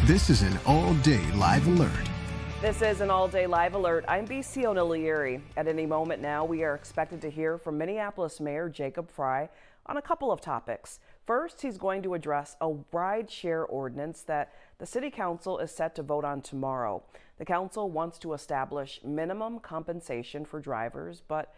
This is an all-day live alert. This is an all-day live alert. I'm BC O'Neill. At any moment now, we are expected to hear from Minneapolis Mayor Jacob Frey on a couple of topics. First, he's going to address a rideshare ordinance that the City Council is set to vote on tomorrow. The Council wants to establish minimum compensation for drivers, but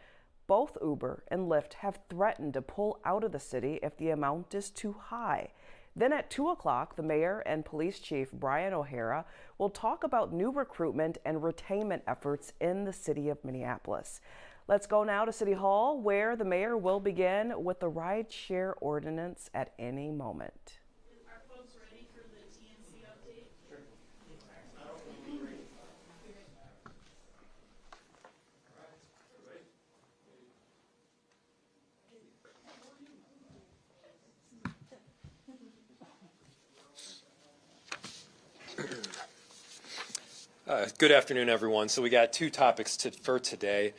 both Uber and Lyft have threatened to pull out of the city if the amount is too high. Then at 2 o'clock, the mayor and police chief Brian O'Hara will talk about new recruitment and retainment efforts in the city of Minneapolis. Let's go now to City Hall, where the mayor will begin with the rideshare ordinance at any moment. Are folks ready for the TNC update? Sure. Good afternoon, everyone. So we got two topics for today.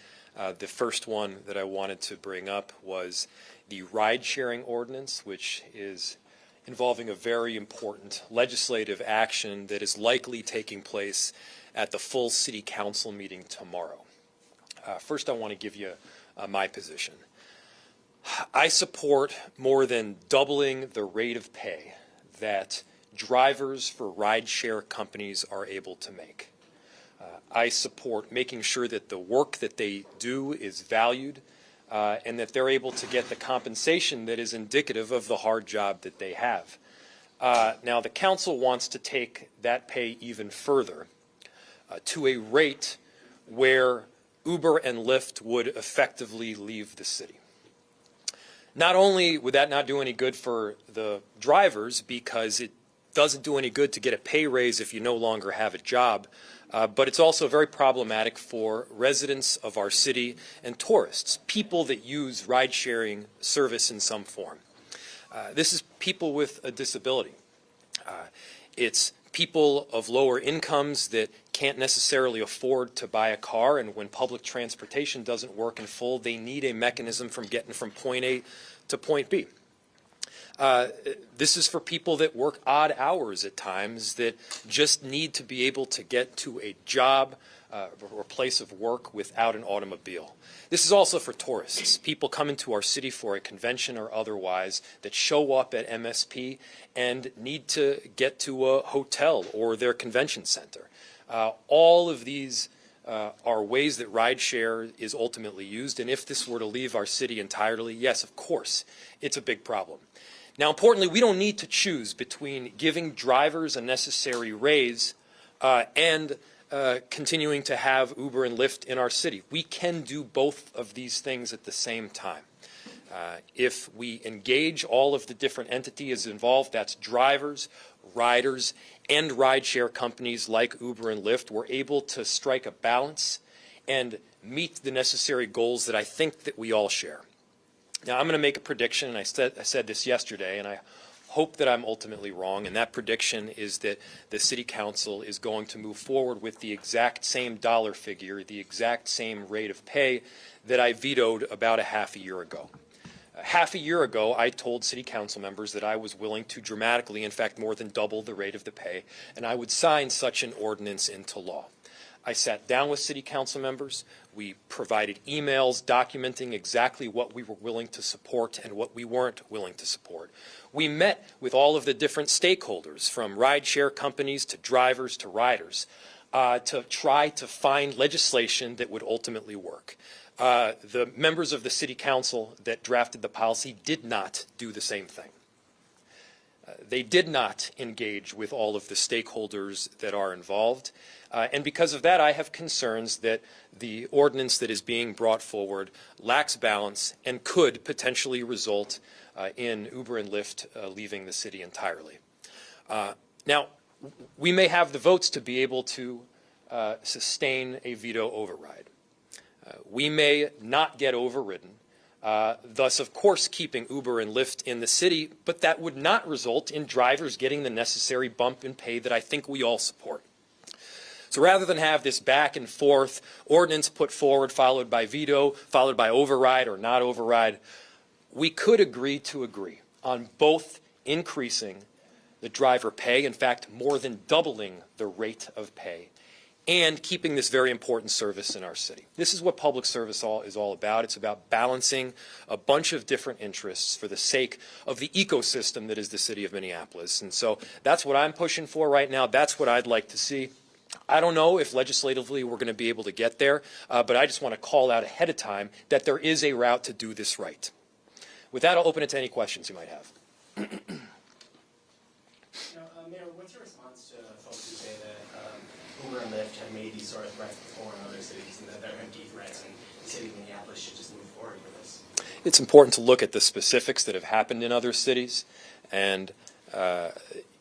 The first one that I wanted to bring up was the ride-sharing ordinance, which is involving a very important legislative action that is likely taking place at the full City Council meeting tomorrow. First, I want to give you my position. I support more than doubling the rate of pay that drivers for rideshare companies are able to make. I support making sure that the work that they do is valued and that they're able to get the compensation that is indicative of the hard job that they have. Now, the council wants to take that pay even further to a rate where Uber and Lyft would effectively leave the city. Not only would that not do any good for the drivers, because it doesn't do any good to get a pay raise if you no longer have a job, but it's also very problematic for residents of our city and tourists, people that use ride-sharing service in some form. This is people with a disability. It's people of lower incomes that can't necessarily afford to buy a car, and when public transportation doesn't work in full, they need a mechanism from getting from point A to point B. This is for people that work odd hours at times, that just need to be able to get to a job or place of work without an automobile. This is also for tourists, people coming to our city for a convention or otherwise that show up at MSP and need to get to a hotel or their convention center. All of these are ways that rideshare is ultimately used, and if this were to leave our city entirely, yes, of course, it's a big problem. Now, importantly, we don't need to choose between giving drivers a necessary raise and continuing to have Uber and Lyft in our city. We can do both of these things at the same time. If we engage all of the different entities involved, that's drivers, riders, and rideshare companies like Uber and Lyft, we're able to strike a balance and meet the necessary goals that I think that we all share. Now, I'm going to make a prediction, and I said this yesterday, and I hope that I'm ultimately wrong, and that prediction is that the City Council is going to move forward with the exact same dollar figure, the exact same rate of pay that I vetoed about a half a year ago. Half a year ago, I told City Council members that I was willing to dramatically, in fact, more than double the rate of the pay, and I would sign such an ordinance into law. I sat down with City Council members. We provided emails documenting exactly what we were willing to support and what we weren't willing to support. We met with all of the different stakeholders, from rideshare companies to drivers to riders, to try to find legislation that would ultimately work. The members of the City Council that drafted the policy did not do the same thing. They did not engage with all of the stakeholders that are involved. And because of that, I have concerns that the ordinance that is being brought forward lacks balance and could potentially result in Uber and Lyft leaving the city entirely. Now, we may have the votes to be able to sustain a veto override. We may not get overridden, thus, of course, keeping Uber and Lyft in the city, but that would not result in drivers getting the necessary bump in pay that I think we all support. So rather than have this back and forth ordinance put forward, followed by veto, followed by override or not override, we could agree to agree on both increasing the driver pay, in fact, more than doubling the rate of pay, and keeping this very important service in our city. This is what public service is all about. It's about balancing a bunch of different interests for the sake of the ecosystem that is the city of Minneapolis. And so that's what I'm pushing for right now. That's what I'd like to see. I don't know if legislatively we're going to be able to get there, but I just want to call out ahead of time that there is a route to do this right. With that, I'll open it to any questions you might have. Mayor, what's your response to folks who say that Uber and Lyft have made these sort of threats before in other cities and that they're empty threats and the city of Minneapolis should just move forward with this? It's important to look at the specifics that have happened in other cities, and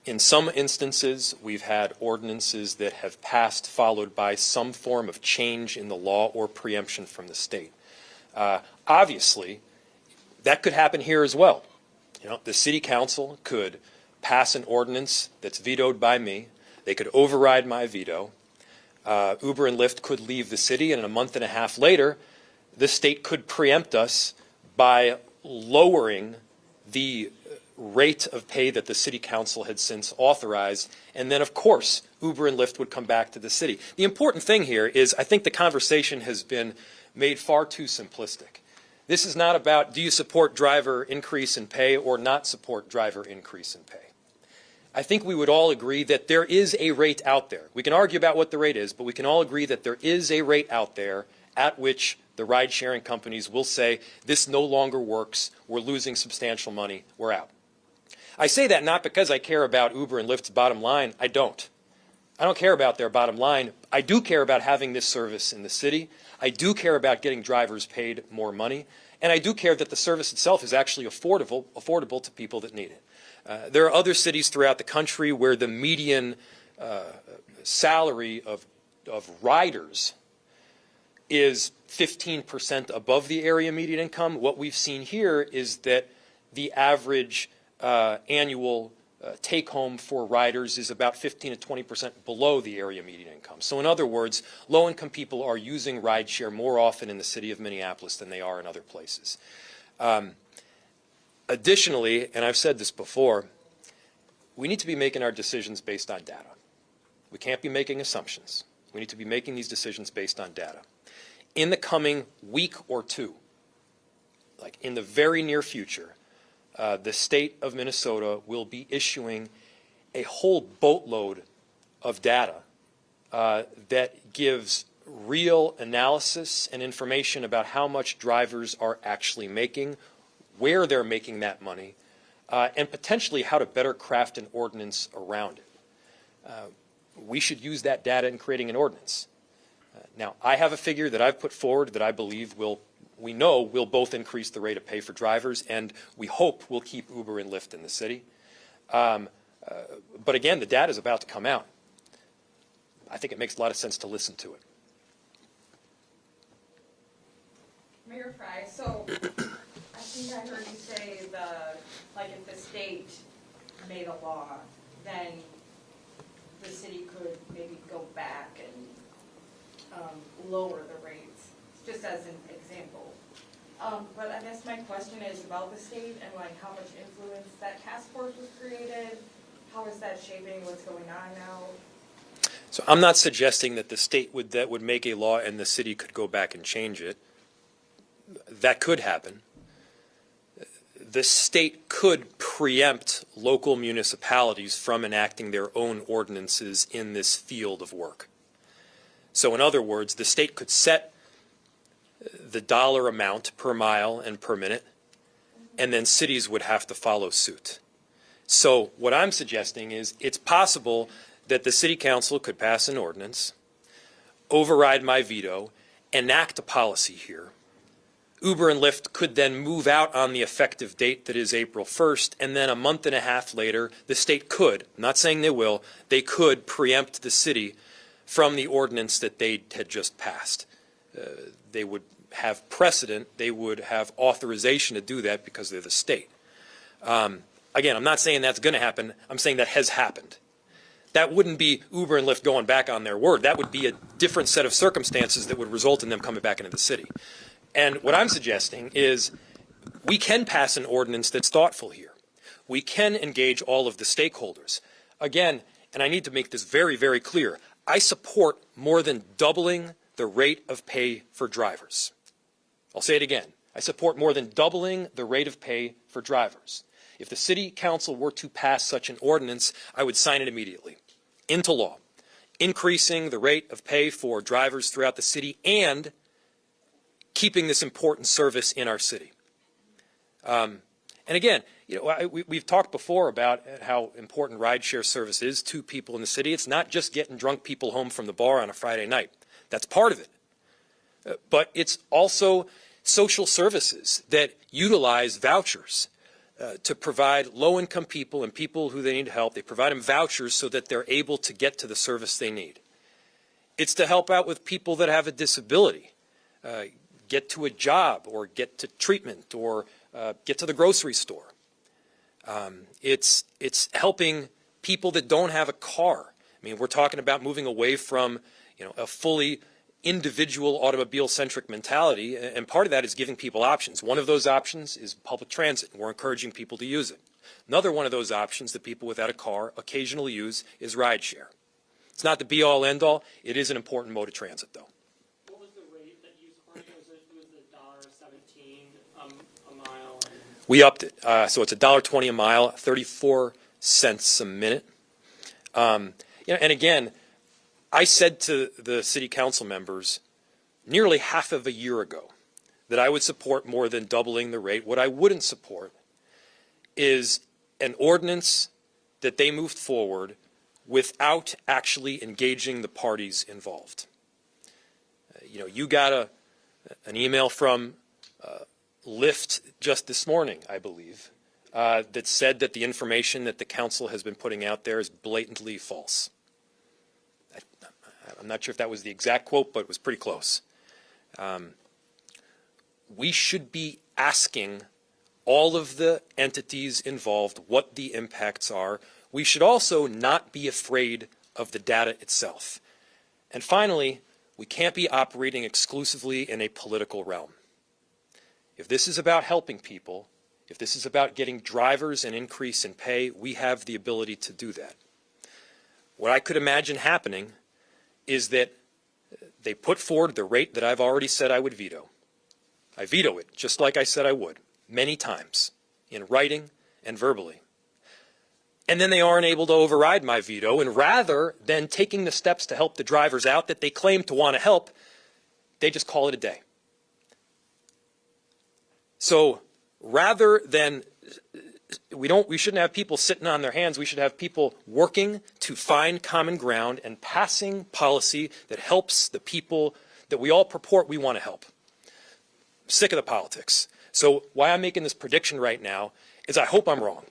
in some instances we've had ordinances that have passed followed by some form of change in the law or preemption from the state. Obviously, that could happen here as well. You know, the city council could pass an ordinance that's vetoed by me. They could override my veto. Uber and Lyft could leave the city, and a month and a half later, the state could preempt us by lowering the rate of pay that the city council had since authorized. And then, of course, Uber and Lyft would come back to the city. The important thing here is I think the conversation has been made far too simplistic. This is not about do you support driver increase in pay or not support driver increase in pay. I think we would all agree that there is a rate out there. We can argue about what the rate is, but we can all agree that there is a rate out there at which the ride-sharing companies will say, this no longer works, we're losing substantial money, we're out. I say that not because I care about Uber and Lyft's bottom line. I don't. I don't care about their bottom line. I do care about having this service in the city. I do care about getting drivers paid more money. And I do care that the service itself is actually affordable to people that need it. There are other cities throughout the country where the median salary of riders is 15% above the area median income. What we've seen here is that the average annual take-home for riders is about 15 to 20% below the area median income. So in other words, low-income people are using rideshare more often in the city of Minneapolis than they are in other places. Additionally, and I've said this before, we need to be making our decisions based on data. We can't be making assumptions. We need to be making these decisions based on data. In the coming week or two, like in the very near future, the state of Minnesota will be issuing a whole boatload of data that gives real analysis and information about how much drivers are actually making, where they're making that money, and potentially how to better craft an ordinance around it. We should use that data in creating an ordinance. Now, I have a figure that I've put forward that I believe we know will both increase the rate of pay for drivers, and we hope will keep Uber and Lyft in the city. But again, the data is about to come out. I think it makes a lot of sense to listen to it. Mayor Frey, so I think I heard you say if the state made a law, then the city could maybe go back and lower the rates, just as an example. But I guess my question is about the state and how much influence that task force was created. How is that shaping what's going on now? So I'm not suggesting that the state would make a law and the city could go back and change it. That could happen. The state could preempt local municipalities from enacting their own ordinances in this field of work. So in other words, the state could set the dollar amount per mile and per minute, and then cities would have to follow suit. So what I'm suggesting is it's possible that the city council could pass an ordinance, override my veto, enact a policy here. Uber and Lyft could then move out on the effective date that is April 1st, and then a month and a half later, the state could, I'm not saying they will, they could preempt the city from the ordinance that they had just passed. They would have precedent, they would have authorization to do that because they're the state. Again, I'm not saying that's going to happen, I'm saying that has happened. That wouldn't be Uber and Lyft going back on their word. That would be a different set of circumstances that would result in them coming back into the city. And what I'm suggesting is we can pass an ordinance that's thoughtful here. we can engage all of the stakeholders. Again, and I need to make this very, very clear, I support more than doubling the rate of pay for drivers. I'll say it again. I support more than doubling the rate of pay for drivers. If the City Council were to pass such an ordinance, I would sign it immediately into law, increasing the rate of pay for drivers throughout the city and keeping this important service in our city. And again, you know, we've talked before about how important rideshare service is to people in the city. It's not just getting drunk people home from the bar on a Friday night. That's part of it. But it's also social services that utilize vouchers to provide low-income people and people who they need help. They provide them vouchers so that they're able to get to the service they need. It's to help out with people that have a disability, get to a job or get to treatment or get to the grocery store. It's helping people that don't have a car. I mean, we're talking about moving away from, you know, a fully individual automobile-centric mentality, and part of that is giving people options. One of those options is public transit, and we're encouraging people to use it. Another one of those options that people without a car occasionally use is rideshare. It's not the be-all, end-all. It is an important mode of transit, though. What was the rate that you supported? It was $1.17 a mile. We upped it, so it's $1.20 a mile, 34 cents a minute. You know, and again, I said to the city council members nearly half of a year ago that I would support more than doubling the rate. What I wouldn't support is an ordinance that they moved forward without actually engaging the parties involved. You know, you got an email from Lyft just this morning, I believe, that said that the information that the council has been putting out there is blatantly false. I'm not sure if that was the exact quote, but it was pretty close. We should be asking all of the entities involved what the impacts are. We should also not be afraid of the data itself. And finally, we can't be operating exclusively in a political realm. If this is about helping people, if this is about getting drivers an increase in pay, we have the ability to do that. What I could imagine happening is that they put forward the rate that I've already said I would veto. I veto it, just like I said I would, many times, in writing and verbally. And then they aren't able to override my veto, and rather than taking the steps to help the drivers out that they claim to want to help, they just call it a day. So rather than we shouldn't have people sitting on their hands. We should have people working to find common ground and passing policy that helps the people that we all purport we want to help. I'm sick of the politics. So why I'm making this prediction right now is I hope I'm wrong.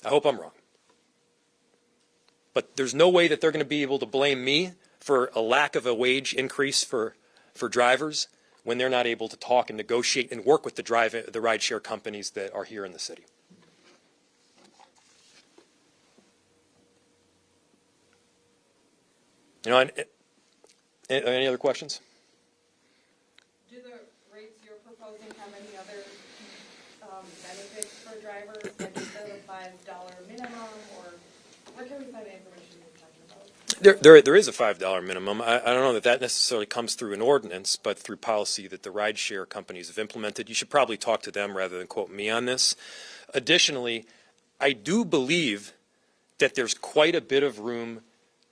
I hope I'm wrong. But there's no way that they're going to be able to blame me for a lack of a wage increase for drivers when they're not able to talk and negotiate and work with the rideshare companies that are here in the city. You know, any other questions? Do the rates you're proposing have any other benefits for drivers, like instead of a $5 minimum, or where can we find the information you're talking about? There is a $5 minimum. I don't know that that necessarily comes through an ordinance, but through policy that the rideshare companies have implemented. You should probably talk to them rather than quote me on this. Additionally, I do believe that there's quite a bit of room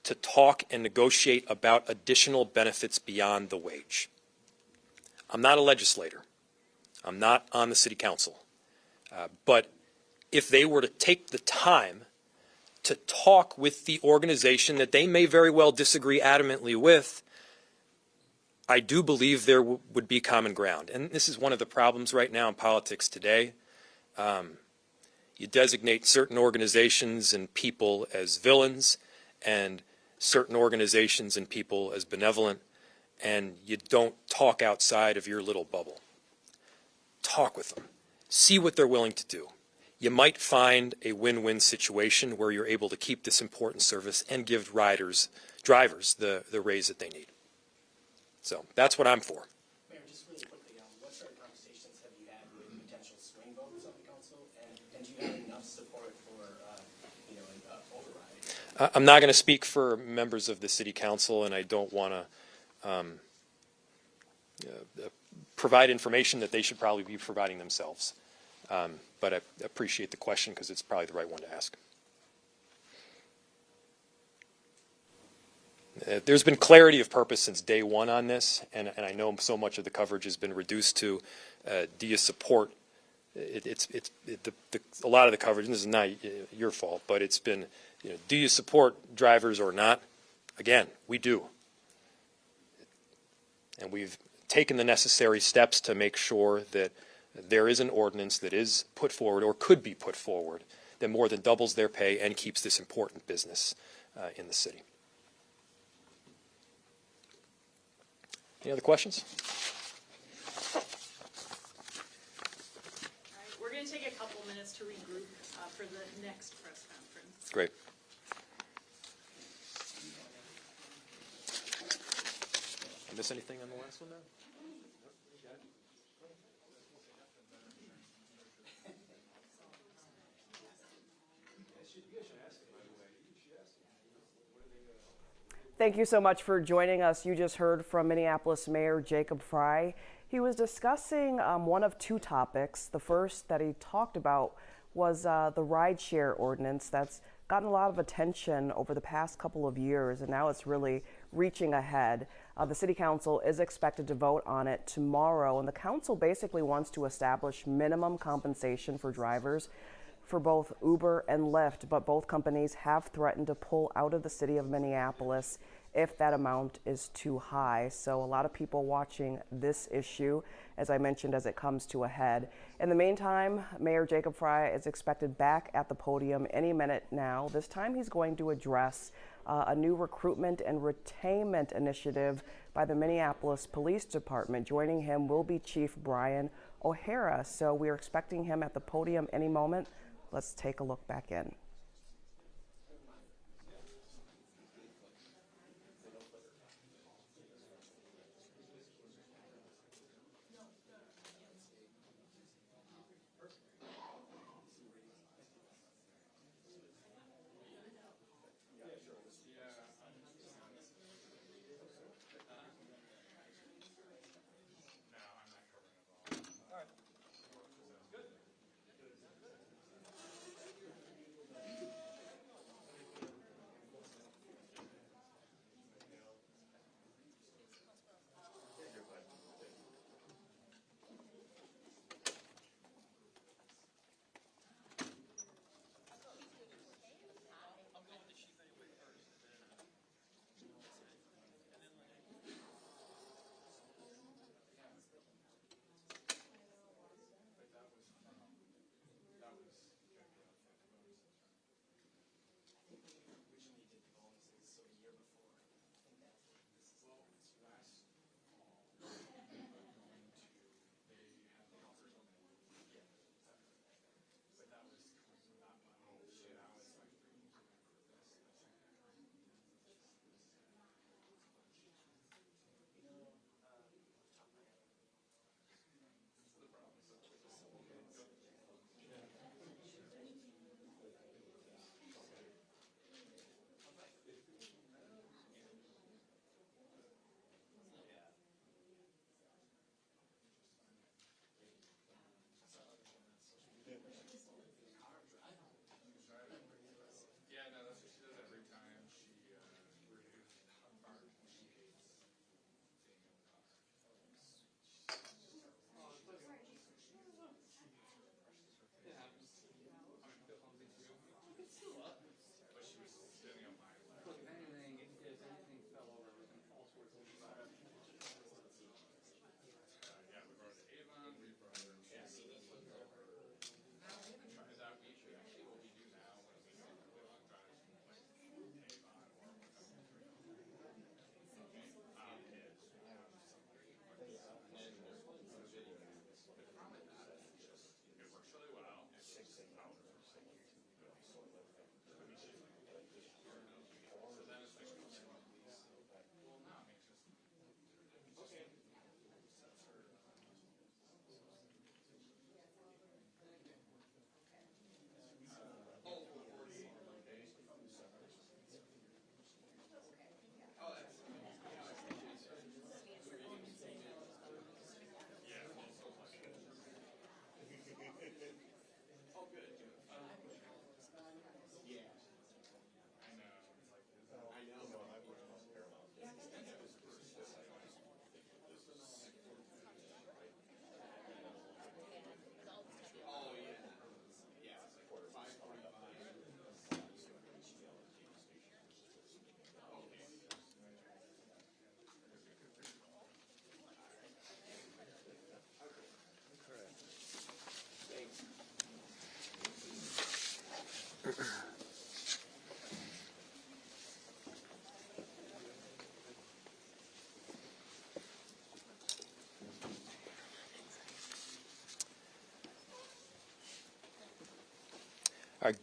to talk and negotiate about additional benefits beyond the wage. I'm not a legislator. I'm not on the city council. But if they were to take the time to talk with the organization that they may very well disagree adamantly with, I do believe there would be common ground. And this is one of the problems right now in politics today. You designate certain organizations and people as villains and certain organizations and people as benevolent, and you don't talk outside of your little bubble. Talk with them. See what they're willing to do. You might find a win-win situation where you're able to keep this important service and give drivers the raise that they need. So that's what I'm for. Mayor, just really quickly, what sort of conversations have you had with potential swing voters on the council, and do you have any enough support for, an override? I'm not going to speak for members of the city council, and I don't want to provide information that they should probably be providing themselves. But I appreciate the question because it's probably the right one to ask. There's been clarity of purpose since day one on this, and I know so much of the coverage has been reduced to, do you support? A lot of the coverage, and this is not your fault, but it's been, do you support drivers or not? Again, we do. And we've taken the necessary steps to make sure that there is an ordinance that is put forward or could be put forward that more than doubles their pay and keeps this important business in the city. Any other questions? All right, we're going to take a couple minutes to regroup for the next press conference. Great. Did I miss anything on the last one there? Thank you so much for joining us. You just heard from Minneapolis Mayor Jacob Frey. He was discussing one of two topics. The first that he talked about was the rideshare ordinance that's gotten a lot of attention over the past couple of years, and now it's really reaching ahead. The City Council is expected to vote on it tomorrow, and the Council basically wants to establish minimum compensation for drivers for both Uber and Lyft, but both companies have threatened to pull out of the city of Minneapolis if that amount is too high. So a lot of people watching this issue, as I mentioned, as it comes to a head. In the meantime, Mayor Jacob Frey is expected back at the podium any minute now. This time he's going to address a new recruitment and retainment initiative by the Minneapolis Police Department. Joining him will be Chief Brian O'Hara. So we're expecting him at the podium any moment. Let's take a look back in.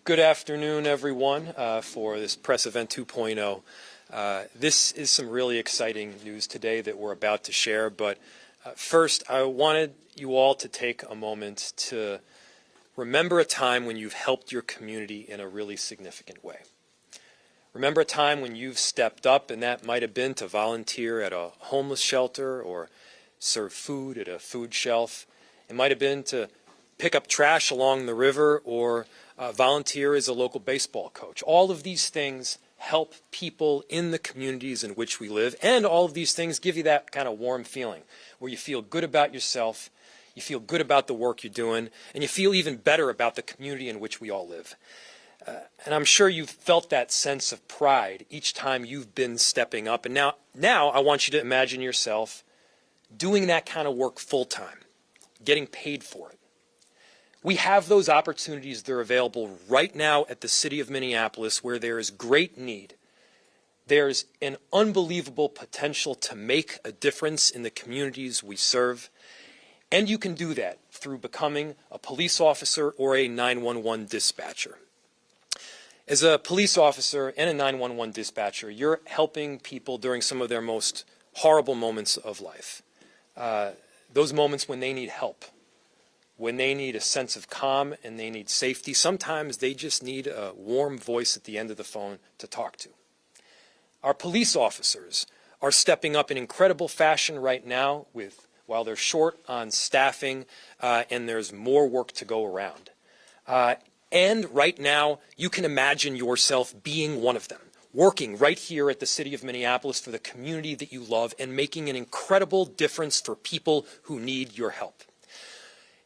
Good afternoon, everyone, for this press event 2.0. This is some really exciting news today that we're about to share, but first I wanted you all to take a moment to remember a time when you've helped your community in a really significant way. Remember a time when you've stepped up, and that might have been to volunteer at a homeless shelter or serve food at a food shelf. It might have been to pick up trash along the river or volunteer as a local baseball coach. All of these things help people in the communities in which we live, and all of these things give you that kind of warm feeling where you feel good about yourself, you feel good about the work you're doing, and you feel even better about the community in which we all live. And I'm sure you've felt that sense of pride each time you've been stepping up. And now I want you to imagine yourself doing that kind of work full time, getting paid for it. We have those opportunities that are available right now at the city of Minneapolis, where there is great need. There's an unbelievable potential to make a difference in the communities we serve. And you can do that through becoming a police officer or a 911 dispatcher. As a police officer and a 911 dispatcher, you're helping people during some of their most horrible moments of life. Those moments when they need help, when they need a sense of calm and they need safety. Sometimes they just need a warm voice at the end of the phone to talk to. Our police officers are stepping up in incredible fashion right now while they're short on staffing and there's more work to go around. And right now, you can imagine yourself being one of them, working right here at the city of Minneapolis for the community that you love and making an incredible difference for people who need your help.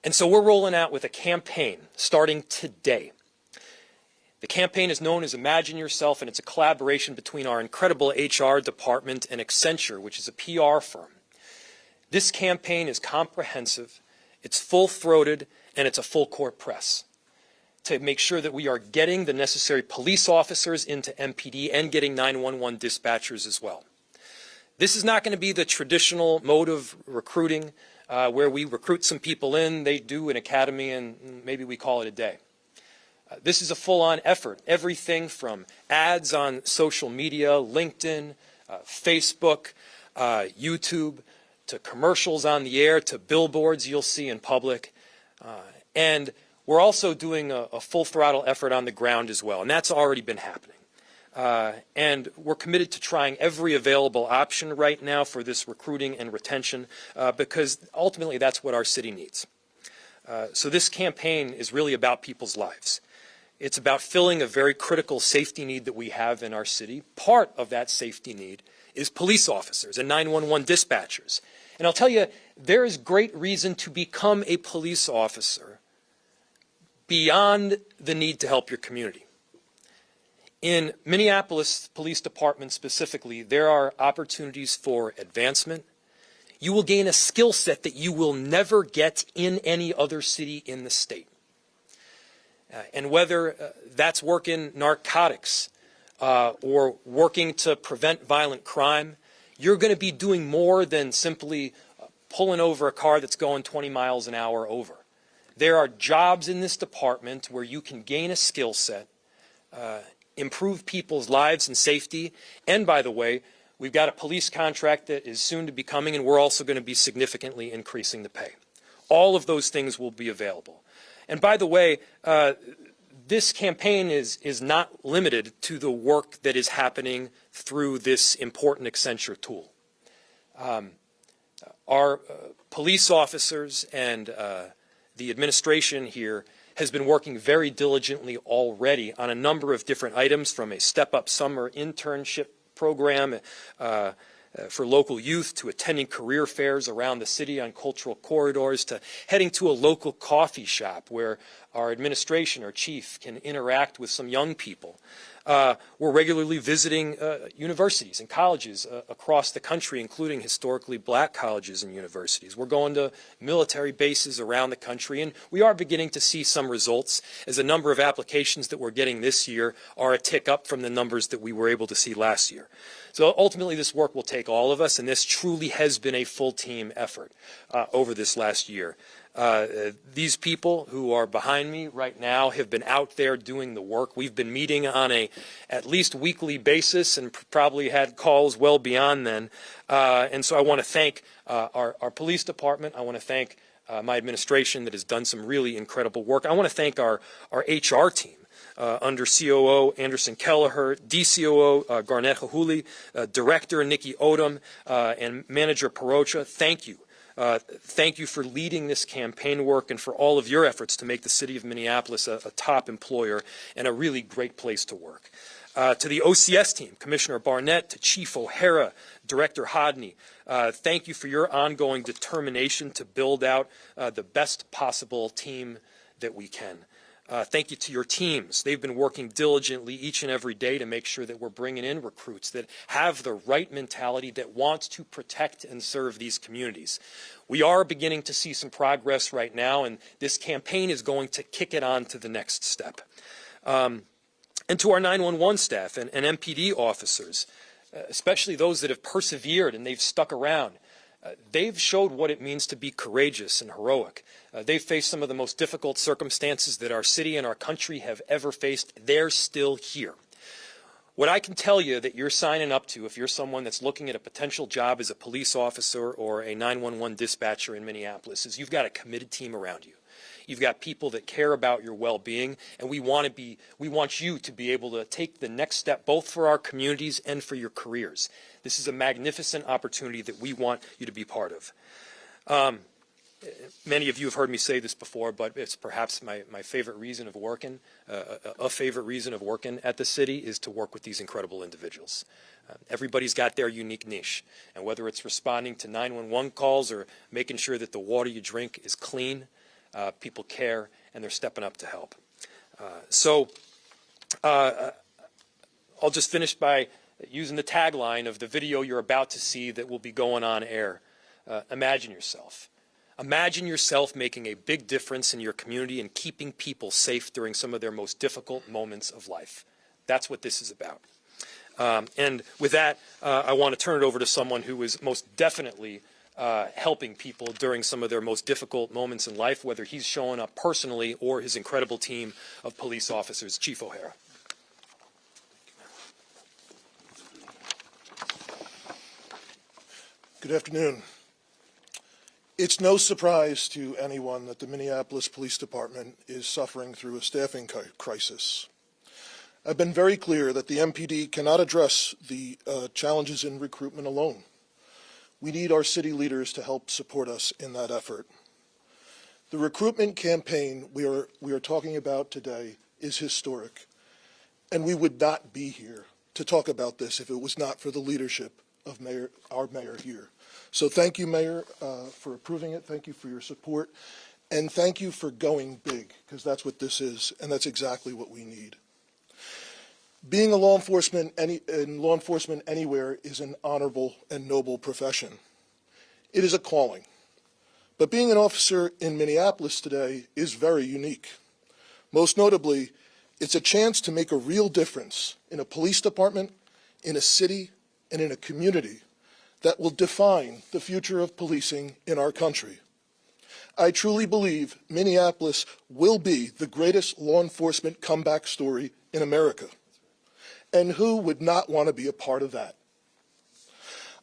And so we're rolling out with a campaign starting today. The campaign is known as Imagine Yourself, and it's a collaboration between our incredible HR department and Accenture, which is a PR firm. This campaign is comprehensive, it's full-throated, and it's a full-court press to make sure that we are getting the necessary police officers into MPD and getting 911 dispatchers as well. This is not going to be the traditional mode of recruiting where we recruit some people in, they do an academy, and maybe we call it a day. This is a full-on effort. Everything from ads on social media, LinkedIn, Facebook, YouTube, to commercials on the air, to billboards you'll see in public. And we're also doing a full throttle effort on the ground as well, and that's already been happening. And we're committed to trying every available option right now for this recruiting and retention because ultimately that's what our city needs. So this campaign is really about people's lives. It's about filling a very critical safety need that we have in our city. Part of that safety need is police officers and 911 dispatchers. And I'll tell you, there is great reason to become a police officer beyond the need to help your community. In Minneapolis Police Department specifically, there are opportunities for advancement. You will gain a skill set that you will never get in any other city in the state. And whether that's working narcotics or working to prevent violent crime, you're going to be doing more than simply pulling over a car that's going 20 miles an hour over. There are jobs in this department where you can gain a skill set, improve people's lives and safety, and by the way, we've got a police contract that is soon to be coming, and we're also going to be significantly increasing the pay. All of those things will be available. And by the way, this campaign is not limited to the work that is happening through this important Accenture tool. Our police officers and the administration here has been working very diligently already on a number of different items, from a step-up summer internship program for local youth to attending career fairs around the city on cultural corridors to heading to a local coffee shop where our administration, our chief, can interact with some young people. We're regularly visiting universities and colleges across the country, including historically black colleges and universities. We're going to military bases around the country, and we are beginning to see some results, as a number of applications that we're getting this year are a tick up from the numbers that we were able to see last year. So ultimately this work will take all of us, and this truly has been a full team effort over this last year. These people who are behind me right now have been out there doing the work. We've been meeting on a at least weekly basis and probably had calls well beyond then. And so I want to thank our police department. I want to thank my administration that has done some really incredible work. I want to thank our HR team. Under COO Anderson Kelleher, DCOO Garnett Hahuli, Director Nikki Odom, and Manager Parocha, thank you. Thank you for leading this campaign work and for all of your efforts to make the city of Minneapolis a top employer and a really great place to work. To the OCS team, Commissioner Barnett, to Chief O'Hara, Director Hodney, thank you for your ongoing determination to build out the best possible team that we can. Thank you to your teams. They've been working diligently each and every day to make sure that we're bringing in recruits that have the right mentality, that wants to protect and serve these communities. We are beginning to see some progress right now, and this campaign is going to kick it on to the next step. And to our 911 staff and MPD officers, especially those that have persevered and they've stuck around, they've showed what it means to be courageous and heroic. They've faced some of the most difficult circumstances that our city and our country have ever faced. They're still here. What I can tell you that you're signing up to, if you're someone that's looking at a potential job as a police officer or a 911 dispatcher in Minneapolis, is you've got a committed team around you. You've got people that care about your well-being, and we want you to be able to take the next step, both for our communities and for your careers. This is a magnificent opportunity that we want you to be part of. Many of you have heard me say this before, but it's perhaps my favorite reason of working, a favorite reason of working at the city is to work with these incredible individuals. Everybody's got their unique niche, and whether it's responding to 911 calls or making sure that the water you drink is clean, people care, and they're stepping up to help. I'll just finish by using the tagline of the video you're about to see that will be going on air. Imagine yourself. Imagine yourself making a big difference in your community and keeping people safe during some of their most difficult moments of life. That's what this is about. And with that, I want to turn it over to someone who is most definitely helping people during some of their most difficult moments in life, whether he's showing up personally or his incredible team of police officers. Chief O'Hara. Good afternoon. It's no surprise to anyone that the Minneapolis Police Department is suffering through a staffing crisis. I've been very clear that the MPD cannot address the challenges in recruitment alone. We need our city leaders to help support us in that effort. The recruitment campaign we are talking about today is historic, and we would not be here to talk about this if it was not for the leadership of our mayor here. So thank you, Mayor, for approving it. Thank you for your support. And thank you for going big, because that's what this is, and that's exactly what we need. Being a law enforcement anywhere is an honorable and noble profession. It is a calling. But being an officer in Minneapolis today is very unique. Most notably, it's a chance to make a real difference in a police department, in a city, and in a community that will define the future of policing in our country. I truly believe Minneapolis will be the greatest law enforcement comeback story in America. And who would not want to be a part of that?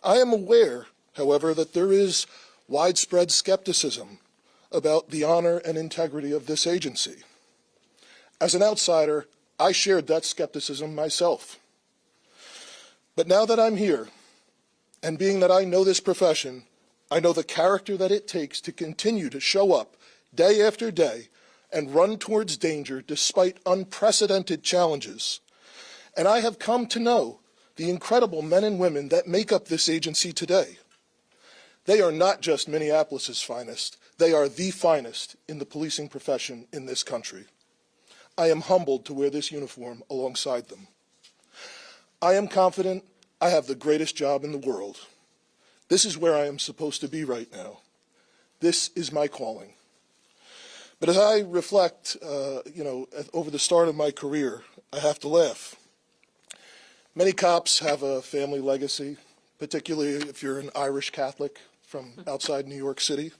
I am aware, however, that there is widespread skepticism about the honor and integrity of this agency. As an outsider, I shared that skepticism myself. But now that I'm here, and being that I know this profession, I know the character that it takes to continue to show up day after day and run towards danger despite unprecedented challenges. And I have come to know the incredible men and women that make up this agency today. They are not just Minneapolis's finest, they are the finest in the policing profession in this country. I am humbled to wear this uniform alongside them. I am confident I have the greatest job in the world. This is where I am supposed to be right now. This is my calling. But as I reflect, over the start of my career, I have to laugh. Many cops have a family legacy, particularly if you're an Irish Catholic from outside New York City.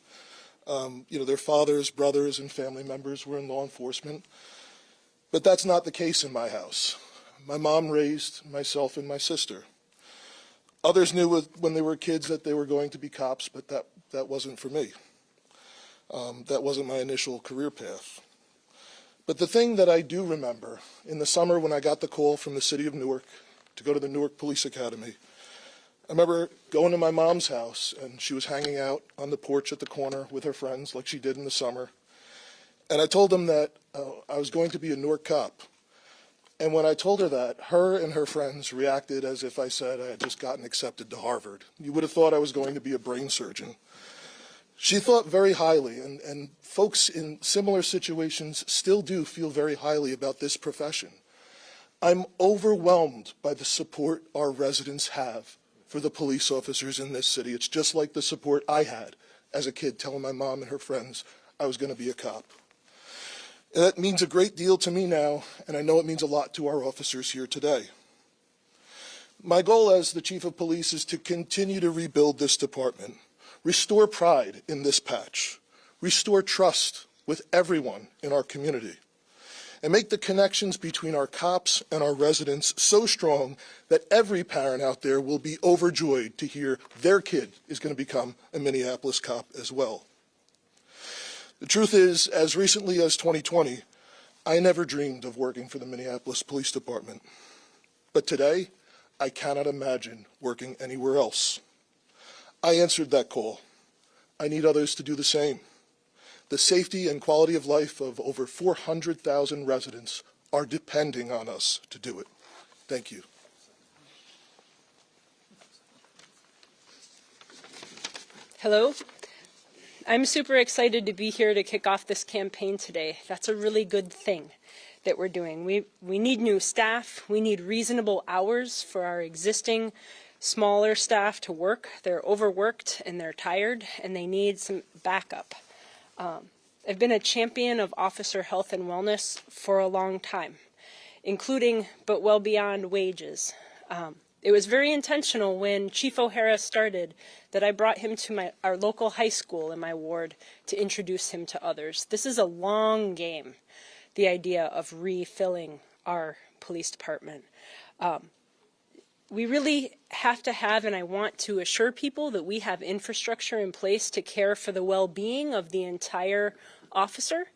Their fathers, brothers, and family members were in law enforcement. But that's not the case in my house. My mom raised myself and my sister. Others knew when they were kids that they were going to be cops, but that wasn't for me. That wasn't my initial career path. But the thing that I do remember, in the summer when I got the call from the city of Newark to go to the Newark Police Academy, I remember going to my mom's house, and she was hanging out on the porch at the corner with her friends like she did in the summer. And I told them that I was going to be a Newark cop. And when I told her that, her and her friends reacted as if I said I had just gotten accepted to Harvard. You would have thought I was going to be a brain surgeon. She thought very highly, and folks in similar situations still do feel very highly about this profession. I'm overwhelmed by the support our residents have for the police officers in this city. It's just like the support I had as a kid telling my mom and her friends I was going to be a cop. And that means a great deal to me now, and I know it means a lot to our officers here today. My goal as the Chief of Police is to continue to rebuild this department, restore pride in this patch, restore trust with everyone in our community, and make the connections between our cops and our residents so strong that every parent out there will be overjoyed to hear their kid is going to become a Minneapolis cop as well. The truth is, as recently as 2020, I never dreamed of working for the Minneapolis Police Department. But today, I cannot imagine working anywhere else. I answered that call. I need others to do the same. The safety and quality of life of over 400,000 residents are depending on us to do it. Thank you. Hello. I'm super excited to be here to kick off this campaign today. That's a really good thing that we're doing. We need new staff. We need reasonable hours for our existing smaller staff to work. They're overworked and they're tired and they need some backup. I've been a champion of officer health and wellness for a long time, including but well beyond wages. It was very intentional when Chief O'Hara started that I brought him to our local high school in my ward to introduce him to others. This is a long game, the idea of refilling our police department. We really have to have, and I want to assure people that we have infrastructure in place to care for the well-being of the entire officer.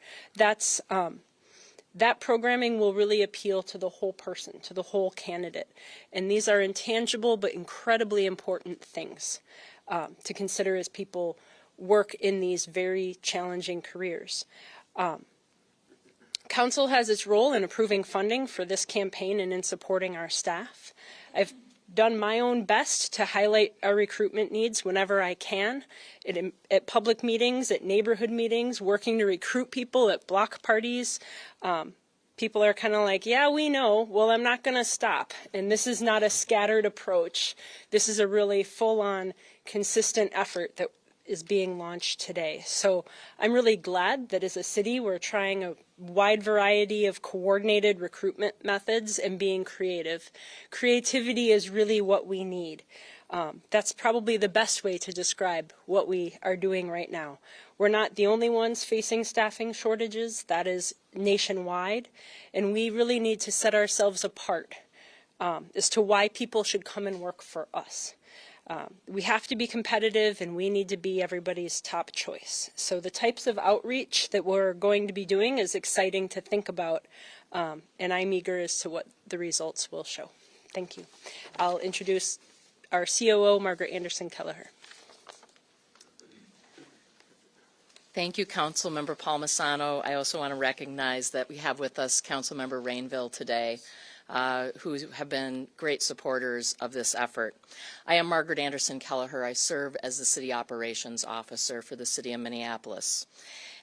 That programming will really appeal to the whole person, to the whole candidate. And these are intangible but incredibly important things to consider as people work in these very challenging careers. Council has its role in approving funding for this campaign and in supporting our staff. I've done my own best to highlight our recruitment needs whenever I can, at public meetings, at neighborhood meetings, working to recruit people at block parties. People are kind of like, yeah, we know. Well, I'm not going to stop. And this is not a scattered approach. This is a really full-on, consistent effort that is being launched today. So I'm really glad that as a city we're trying a wide variety of coordinated recruitment methods and being creative. Creativity is really what we need. That's probably the best way to describe what we are doing right now. We're not the only ones facing staffing shortages. That is nationwide. And we really need to set ourselves apart as to why people should come and work for us. We have to be competitive and we need to be everybody's top choice. So the types of outreach that we're going to be doing is exciting to think about, and I'm eager as to what the results will show. Thank you. I'll introduce our COO, Margaret Anderson Kelleher. Thank you, Councilmember Palmisano. I also want to recognize that we have with us Councilmember Rainville today, who have been great supporters of this effort. I am Margaret Anderson Kelleher. I serve as the City Operations Officer for the City of Minneapolis.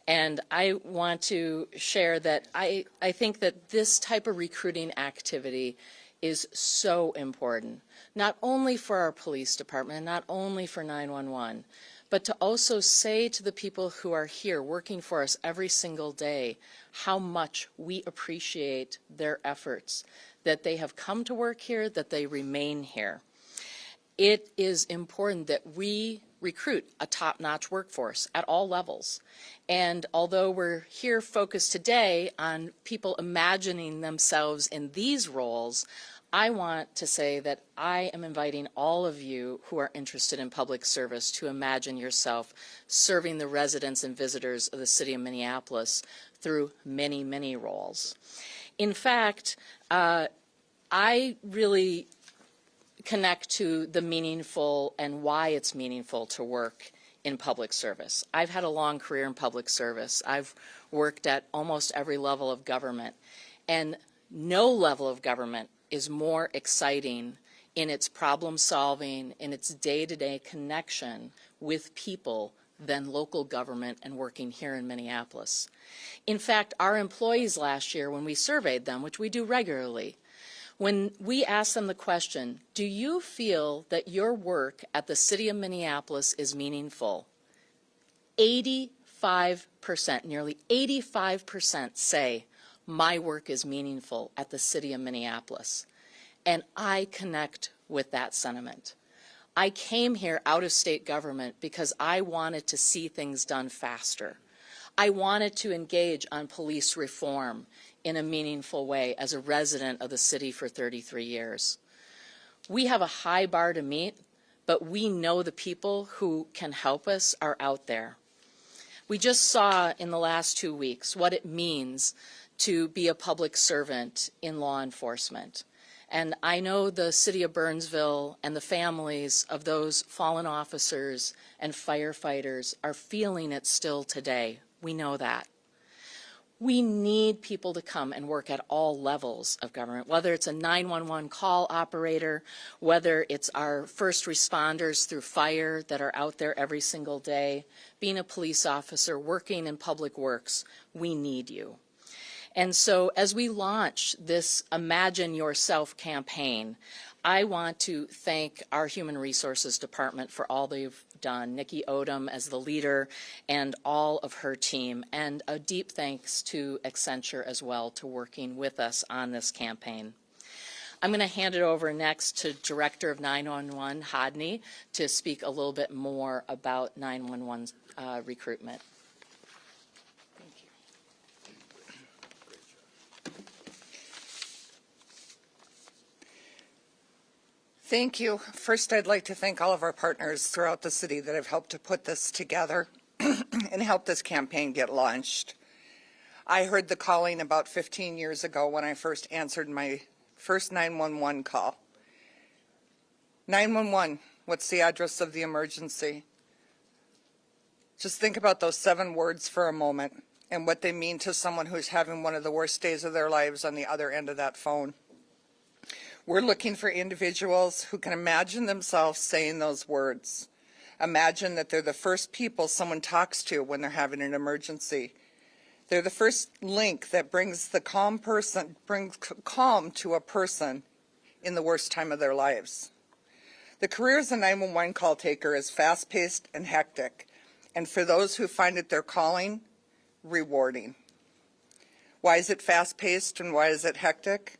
And I want to share that I think that this type of recruiting activity is so important, not only for our police department, not only for 911, but to also say to the people who are here working for us every single day how much we appreciate their efforts, that they have come to work here, that they remain here. It is important that we recruit a top-notch workforce at all levels. And although we're here focused today on people imagining themselves in these roles, I want to say that I am inviting all of you who are interested in public service to imagine yourself serving the residents and visitors of the city of Minneapolis through many, many roles. In fact, I really connect to the meaningful and why it's meaningful to work in public service. I've had a long career in public service. I've worked at almost every level of government, and no level of government is more exciting in its problem solving, in its day-to-day connection with people than local government and working here in Minneapolis. In fact, our employees last year, when we surveyed them, which we do regularly, when we asked them the question, do you feel that your work at the city of Minneapolis is meaningful? 85%, nearly 85% say, my work is meaningful at the city of Minneapolis. And I connect with that sentiment. I came here out of state government because I wanted to see things done faster. I wanted to engage on police reform in a meaningful way as a resident of the city for 33 years. We have a high bar to meet, but we know the people who can help us are out there. We just saw in the last 2 weeks what it means to be a public servant in law enforcement. And I know the city of Burnsville and the families of those fallen officers and firefighters are feeling it still today. We know that. We need people to come and work at all levels of government, whether it's a 911 call operator, whether it's our first responders through fire that are out there every single day, being a police officer, working in public works. We need you. And so as we launch this Imagine Yourself campaign, I want to thank our Human Resources Department for all they've done, Nikki Odom as the leader and all of her team, and a deep thanks to Accenture as well to working with us on this campaign. I'm going to hand it over next to Director of 911, Hodney, to speak a little bit more about 911 recruitment. Thank you. First, I'd like to thank all of our partners throughout the city that have helped to put this together and help this campaign get launched. I heard the calling about 15 years ago when I first answered my first 911 call. 911, what's the address of the emergency? Just think about those 7 words for a moment and what they mean to someone who's having one of the worst days of their lives on the other end of that phone. We're looking for individuals who can imagine themselves saying those words. Imagine that they're the first people someone talks to when they're having an emergency. They're the first link that brings calm to a person in the worst time of their lives. The career as a 911 call taker is fast-paced and hectic, and for those who find it their calling, rewarding. Why is it fast-paced and why is it hectic?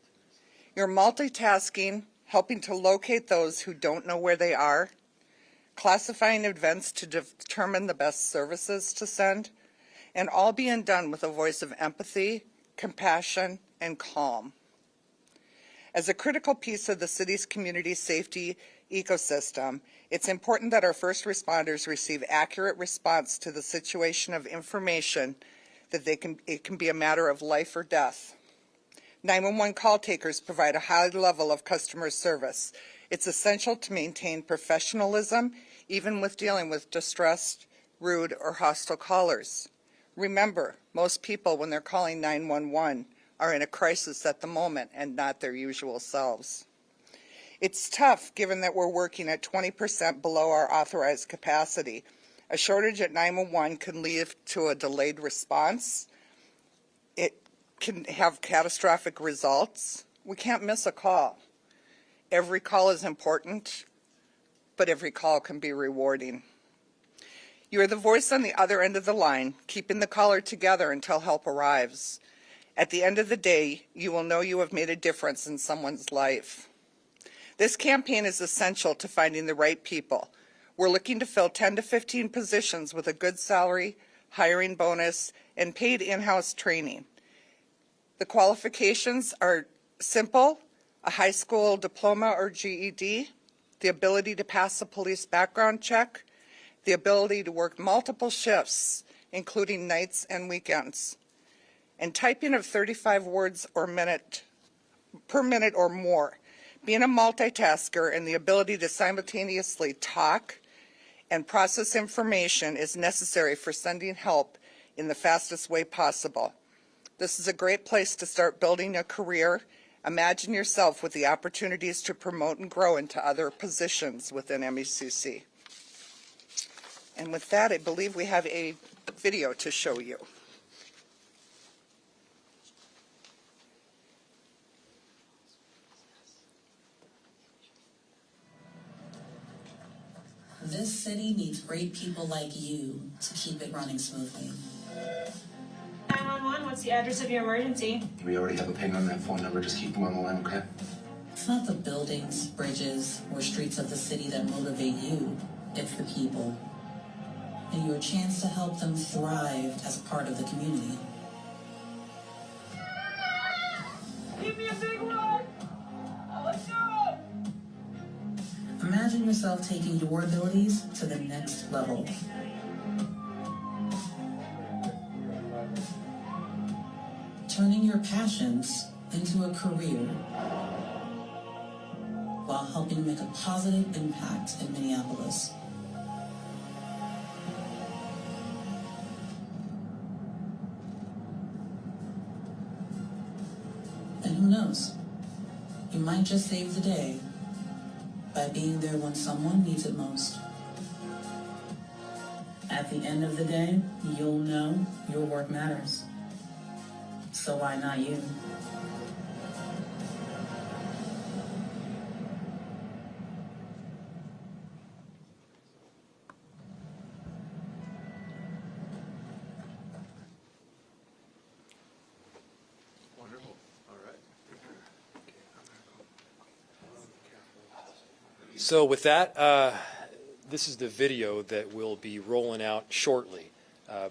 You're multitasking, helping to locate those who don't know where they are, classifying events to determine the best services to send, and all being done with a voice of empathy, compassion, and calm. As a critical piece of the city's community safety ecosystem, it's important that our first responders receive accurate response to the situation of information that it can be a matter of life or death. 911 call takers provide a high level of customer service. It's essential to maintain professionalism, even with dealing with distressed, rude, or hostile callers. Remember, most people, when they're calling 911, are in a crisis at the moment and not their usual selves. It's tough given that we're working at 20% below our authorized capacity. A shortage at 911 can lead to a delayed response. It can have catastrophic results. We can't miss a call. Every call is important, but every call can be rewarding. You are the voice on the other end of the line, keeping the caller together until help arrives. At the end of the day, you will know you have made a difference in someone's life. This campaign is essential to finding the right people. We're looking to fill 10 to 15 positions with a good salary, hiring bonus, and paid in-house training. The qualifications are simple: a high school diploma or GED, the ability to pass a police background check, the ability to work multiple shifts, including nights and weekends, and typing of 35 words per minute or more. Being a multitasker and the ability to simultaneously talk and process information is necessary for sending help in the fastest way possible. This is a great place to start building a career. Imagine yourself with the opportunities to promote and grow into other positions within MECC. And with that, I believe we have a video to show you. This city needs great people like you to keep it running smoothly. 911, what's the address of your emergency? We already have a ping on that phone number. Just keep them on the line, okay? It's not the buildings, bridges, or streets of the city that motivate you. It's the people. And your chance to help them thrive as part of the community. Give me a big one! Let's go! Imagine yourself taking your abilities to the next level. Turning your passions into a career while helping make a positive impact in Minneapolis. And who knows, you might just save the day by being there when someone needs it most. At the end of the day, you'll know your work matters. So why not you? Wonderful. All right. So with that, this is the video that will be rolling out shortly.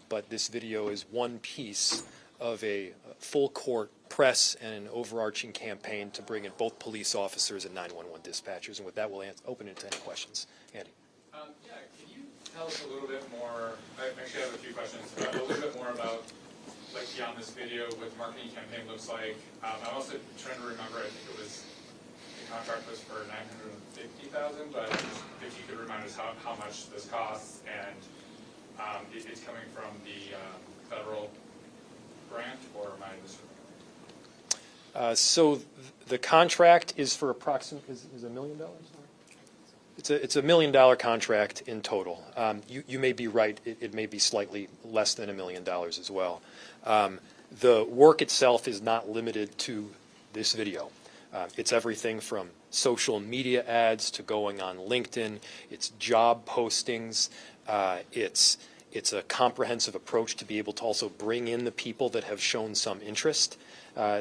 But this video is one piece of a full court press and an overarching campaign to bring in both police officers and 911 dispatchers. And with that, we'll open it to any questions. Andy. Yeah, can you tell us a little bit more, I actually have a few questions, a little bit more about, like, beyond this video, what the marketing campaign looks like. I'm also trying to remember, I think it was, the contract was for $950,000, but if you could remind us how much this costs, and it's coming from the federal grant, or am I misremembering? So the contract is for approximately, is $1 million? It's a $1 million contract in total. You may be right, it may be slightly less than $1 million as well. The work itself is not limited to this video. It's everything from social media ads to going on LinkedIn. It's job postings. It's a comprehensive approach to be able to also bring in the people that have shown some interest.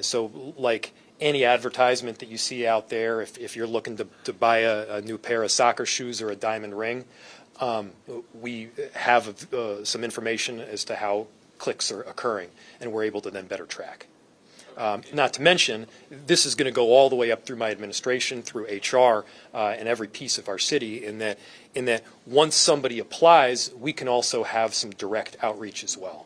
So like any advertisement that you see out there, if you're looking to buy a new pair of soccer shoes or a diamond ring, we have some information as to how clicks are occurring, and we're able to then better track. Not to mention, this is going to go all the way up through my administration, through HR, and every piece of our city, in that once somebody applies, we can also have some direct outreach as well.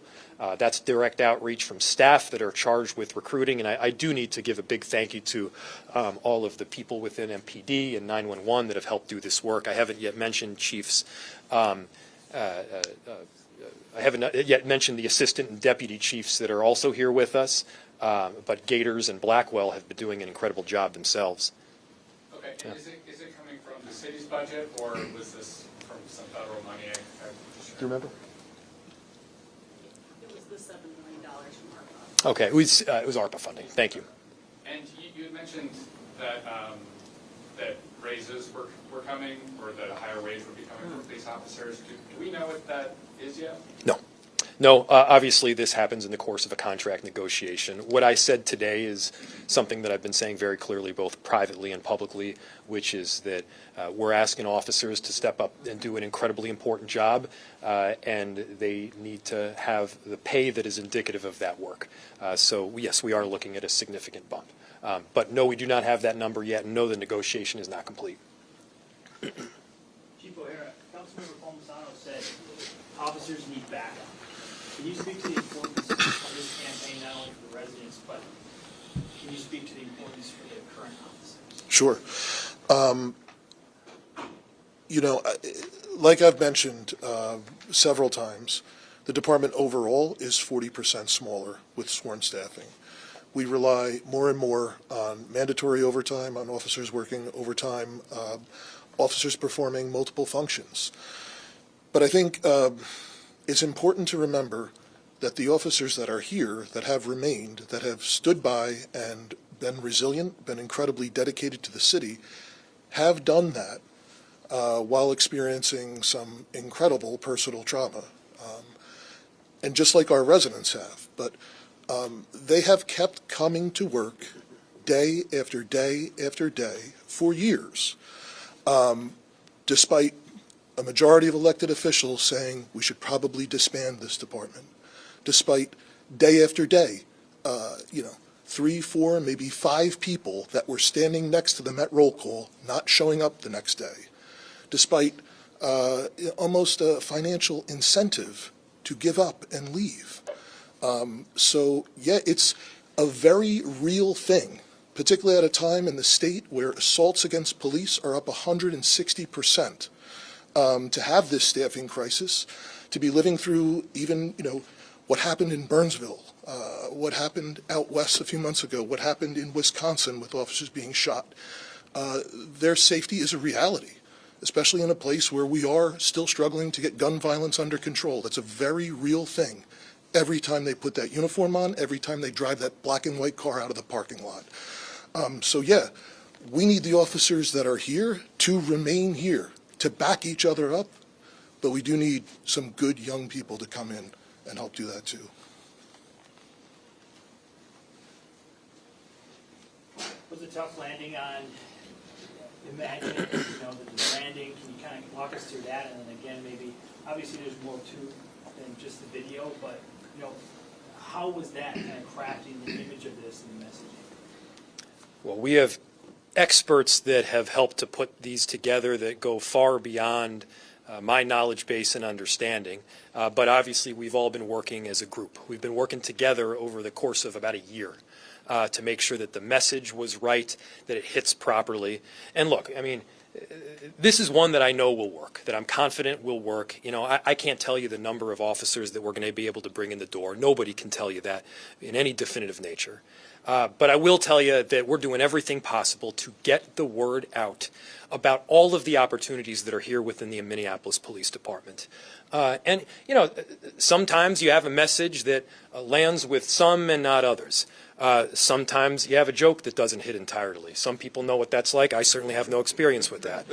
That's direct outreach from staff that are charged with recruiting, and I do need to give a big thank you to all of the people within MPD and 911 that have helped do this work. I haven't yet mentioned chiefs. I haven't yet mentioned the assistant and deputy chiefs that are also here with us. But Gators and Blackwell have been doing an incredible job themselves. Okay, yeah. Is it coming from the city's budget, or was this from some federal money? Do you remember? It was the $7 million from ARPA. Okay, it was ARPA funding. Thank you. And you had mentioned that that raises were coming, or that a higher wage would be coming for police officers. Do we know if that is yet? No. No, obviously this happens in the course of a contract negotiation. What I said today is something that I've been saying very clearly, both privately and publicly, which is that we're asking officers to step up and do an incredibly important job, and they need to have the pay that is indicative of that work. So yes, we are looking at a significant bump. But no, we do not have that number yet, and no, the negotiation is not complete. Chief O'Hara, Councilmember Palmisano said officers need backup. Can you speak to the importance of this campaign, not only for the residents, but can you speak to the importance for the current officers? Sure. You know, like I've mentioned several times, the department overall is 40% smaller with sworn staffing. We rely more and more on mandatory overtime, on officers working overtime, officers performing multiple functions. But I think it's important to remember that the officers that are here, that have remained, that have stood by and been resilient, been incredibly dedicated to the city, have done that while experiencing some incredible personal trauma. And just like our residents have, but they have kept coming to work day after day after day for years, despite a majority of elected officials saying we should probably disband this department, despite day after day, 3, 4, maybe 5 people that were standing next to the Met roll call not showing up the next day, despite almost a financial incentive to give up and leave. So yeah, it's a very real thing, particularly at a time in the state where assaults against police are up 160%. To have this staffing crisis, to be living through even, what happened in Burnsville, what happened out west a few months ago, what happened in Wisconsin with officers being shot. Their safety is a reality, especially in a place where we are still struggling to get gun violence under control. That's a very real thing. Every time they put that uniform on, every time they drive that black and white car out of the parking lot. So yeah, we need the officers that are here to remain here, to back each other up, but we do need some good young people to come in and help do that too. Was it tough landing on imagining, the landing? Can you kind of walk us through that? And then again, maybe, obviously there's more to than just the video, but, how was that kind of crafting the image of this and the messaging? Well, we have experts that have helped to put these together that go far beyond my knowledge base and understanding. But obviously, we've all been working as a group. We've been working together over the course of about a year to make sure that the message was right, that it hits properly. And look, I mean, this is one that I know will work, that I'm confident will work. I can't tell you the number of officers that we're going to be able to bring in the door. Nobody can tell you that in any definitive nature. But I will tell you that we're doing everything possible to get the word out about all of the opportunities that are here within the Minneapolis Police Department. And sometimes you have a message that lands with some and not others. Sometimes you have a joke that doesn't hit entirely. Some people know what that's like. I certainly have no experience with that.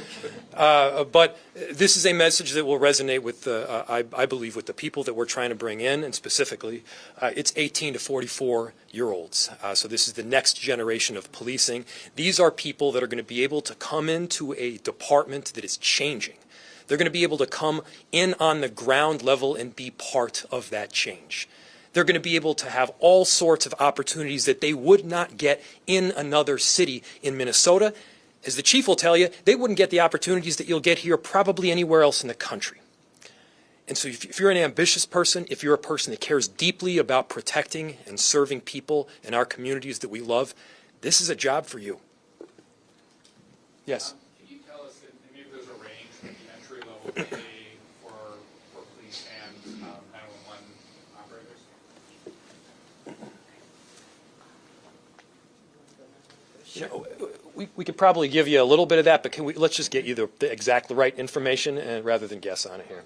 But this is a message that will resonate with, I believe, with the people that we're trying to bring in, and specifically, it's 18 to 44-year-olds. So this is the next generation of policing. These are people that are going to be able to come into a department that is changing. They're going to be able to come in on the ground level and be part of that change. They're going to be able to have all sorts of opportunities that they would not get in another city in Minnesota. As the chief will tell you, they wouldn't get the opportunities that you'll get here probably anywhere else in the country. And so if you're an ambitious person, if you're a person that cares deeply about protecting and serving people in our communities that we love, this is a job for you. Yes? Can you tell us that maybe there's a range for the entry-level pay for police and 911 operators? We could probably give you a little bit of that, but let's just get you the exact right information rather than guess on it here.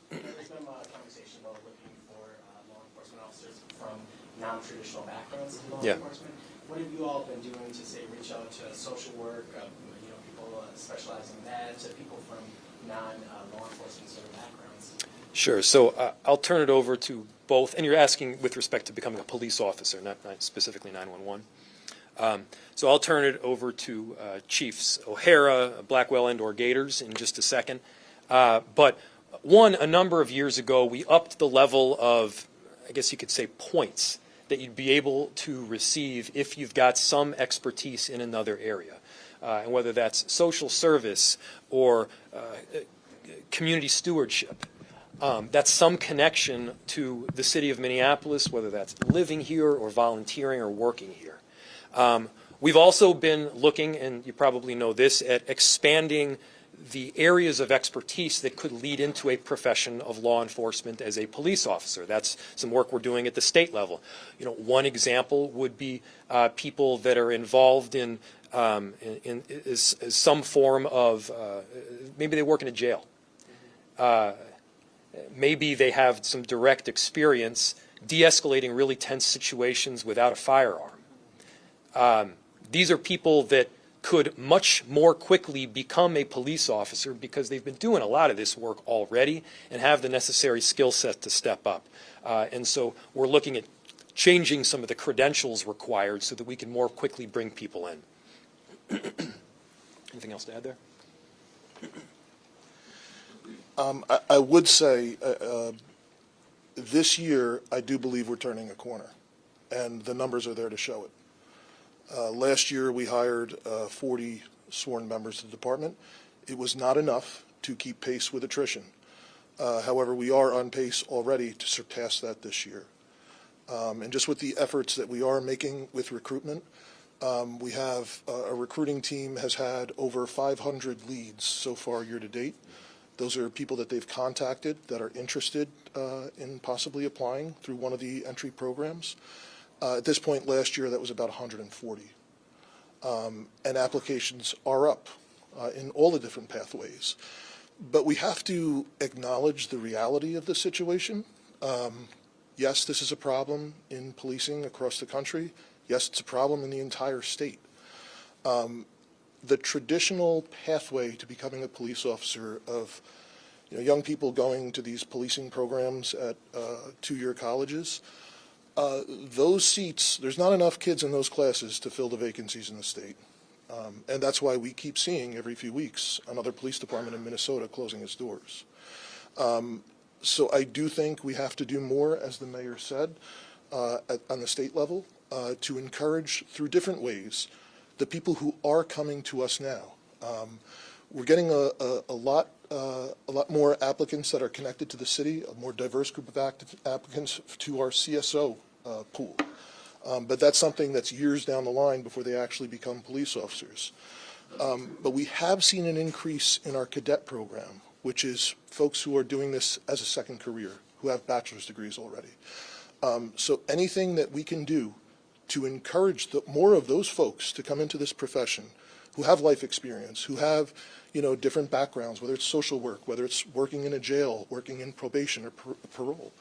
There's been a lot of conversation about looking for law enforcement officers from non-traditional backgrounds in law enforcement. What have you all been doing to, say, reach out to social work, people specializing in that, to people from non-law enforcement sort of backgrounds? Sure. So I'll turn it over to both, and you're asking with respect to becoming a police officer, not specifically 911. So I'll turn it over to Chiefs O'Hara, Blackwell, and or Gators in just a second. But a number of years ago, we upped the level of, I guess you could say, points that you'd be able to receive if you've got some expertise in another area. And whether that's social service or community stewardship. That's some connection to the city of Minneapolis, whether that's living here or volunteering or working here. We've also been looking, and you probably know this, at expanding the areas of expertise that could lead into a profession of law enforcement as a police officer. That's some work we're doing at the state level. You know, one example would be people that are involved in some form of, maybe they work in a jail. Maybe they have some direct experience de-escalating really tense situations without a firearm. These are people that could much more quickly become a police officer because they've been doing a lot of this work already and have the necessary skill set to step up. And so we're looking at changing some of the credentials required so that we can more quickly bring people in. Anything else to add there? I would say this year, I do believe we're turning a corner, and the numbers are there to show it. Last year, we hired 40 sworn members of the department. It was not enough to keep pace with attrition. However, we are on pace already to surpass that this year. And just with the efforts that we are making with recruitment, we have a recruiting team has had over 500 leads so far year to date. Those are people that they've contacted that are interested in possibly applying through one of the entry programs. At this point last year, that was about 140. And applications are up in all the different pathways. But we have to acknowledge the reality of the situation. Yes, this is a problem in policing across the country. Yes, it's a problem in the entire state. The traditional pathway to becoming a police officer of young people going to these policing programs at two-year colleges, those seats, there's not enough kids in those classes to fill the vacancies in the state. And that's why we keep seeing every few weeks another police department in Minnesota closing its doors. So I do think we have to do more, as the mayor said, on the state level to encourage through different ways the people who are coming to us now. We're getting a lot more applicants that are connected to the city, a more diverse group of applicants to our CSO pool. But that's something that's years down the line before they actually become police officers. But we have seen an increase in our cadet program, which is folks who are doing this as a second career, who have bachelor's degrees already. So anything that we can do to encourage more of those folks to come into this profession who have life experience, who have, different backgrounds, whether it's social work, whether it's working in a jail, working in probation or parole.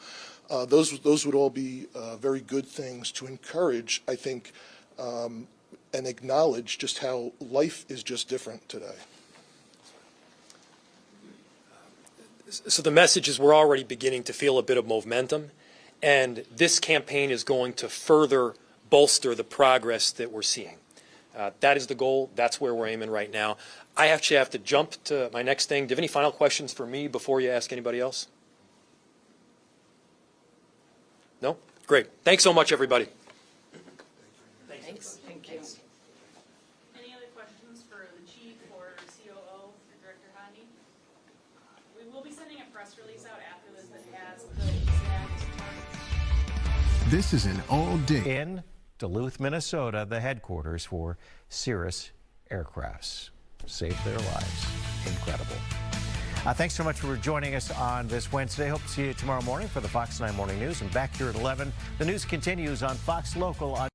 Those would all be very good things to encourage, I think, and acknowledge just how life is just different today. So the message is we're already beginning to feel a bit of momentum, and this campaign is going to further bolster the progress that we're seeing. That is the goal. That's where we're aiming right now. I actually have to jump to my next thing. Do you have any final questions for me before you ask anybody else? No? Great. Thanks so much, everybody. Thanks. Thank you. Any other questions for the chief or COO or Director Hodney? We will be sending a press release out after this that has the exact. This is an all-day. In Duluth, Minnesota, the headquarters for Cirrus Aircrafts. Saved their lives. Incredible. Thanks so much for joining us on this Wednesday. Hope to see you tomorrow morning for the Fox 9 Morning News. And back here at 11, the news continues on Fox Local on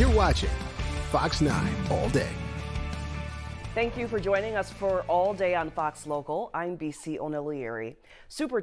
You're watching Fox 9 all day. Thank you for joining us for All Day on Fox Local. I'm BC O'Neill. Super